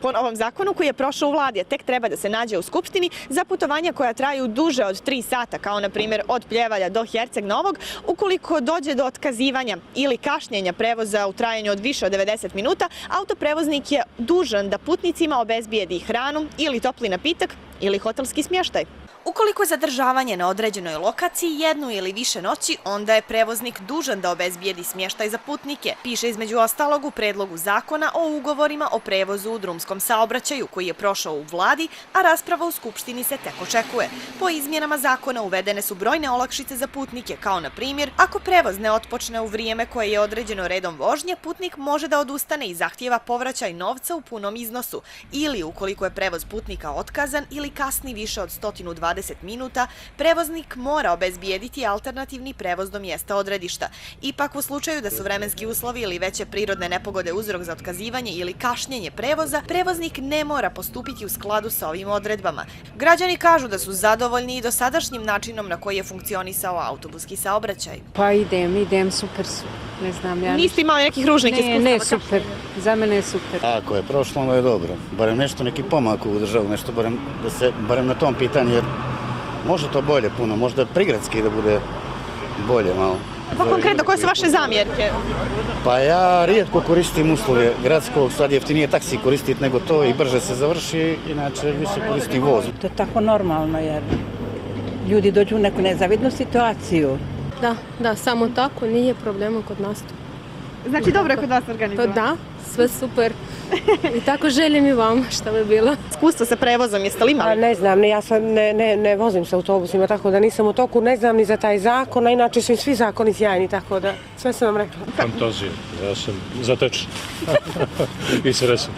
Po ovom zakonu koji je prošao u vladi, a tek treba da se nađe u Skupštini, za putovanja koja traju duže od 3 sata, kao na primjer od Pljevalja do Herceg Novog, ukoliko dođe do otkazivanja ili kašnjenja prevoza u trajanju od više od 90 minuta, autoprevoznik je dužan da putnicima obezbijedi hranu ili topli napitak ili hotelski smještaj. Ukoliko je zadržavanje na određenoj lokaciji jednu ili više noći, onda je prevoznik dužan da obezbijedi smještaj za putnike, piše između ostalog u predlogu zakona o ugovorima o prevozu u drumskom saobraćaju, koji je prošao u vladi, a rasprava u Skupštini se tek očekuje. Po izmjenama zakona uvedene su brojne olakšice za putnike, kao na primjer, ako prevoz ne otpočne u vrijeme koje je određeno redom vožnje, putnik može da odustane i zahtijeva povraćaj novca u punom iznosu, ili ukoliko je prevoz putnika otkazan ili kasni više od 120 minuta, prevoznik mora obezbijediti alternativni prevoz do mjesta odredišta. Ipak u slučaju da su vremenski uslovi ili veće prirodne nepogode uzrok za otkazivanje ili kašnjenje prevoza, prevoznik ne mora postupiti u skladu sa ovim odredbama. Građani kažu da su zadovoljni i dosadašnjim načinom na koji je funkcionisao autobuski saobraćaj. Pa idem, super su. Ne znam, ja... Niste imali nekih ružnih iskustava? Ne, super. Za mene je super. Ako je prošlo, onda je dobro. Barem nešto, neki pomak u državu, nešto barem na tom pitanju, jer može to bolje puno, možda prigradski da bude bolje malo. Pa konkretno, koje su vaše zamjerke? Pa ja rijetko koristim usluge gradskog, sad jeftinije taksi koristiti nego to i brže se završi, inače više koristim voz. To je tako normalno jer ljudi dođu u neku nezavidnu situaciju. Da, samo tako, nije problema kod nas to. Znači dobro je kod vas organizovano? Da, sve super. I tako želim i vam što bi bilo. Iskustvo sa prevozom jeste li imali? Ne znam, ja ne vozim se autobusima, tako da nisam u toku, ne znam ni za taj zakon, a inače su i svi zakoni sjajni, tako da sve sam vam rekla. Fantazija, ja sam zatečen i srećan.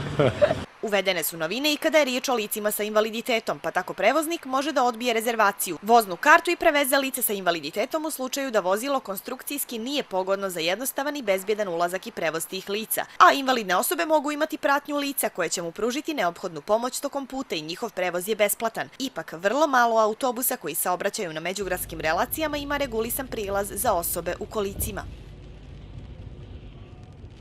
Uvedene su novine i kada je riječ o licima sa invaliditetom, pa tako prevoznik može da odbije rezervaciju, voznu kartu i preveze lice sa invaliditetom u slučaju da vozilo konstrukcijski nije pogodno za jednostavan i bezbjedan ulazak i prevoz tih lica. A invalidne osobe mogu imati pratnju lica koje će mu pružiti neophodnu pomoć tokom puta i njihov prevoz je besplatan. Ipak, vrlo malo autobusa koji saobraćaju na međugradskim relacijama ima regulisan prilaz za osobe u kolicima.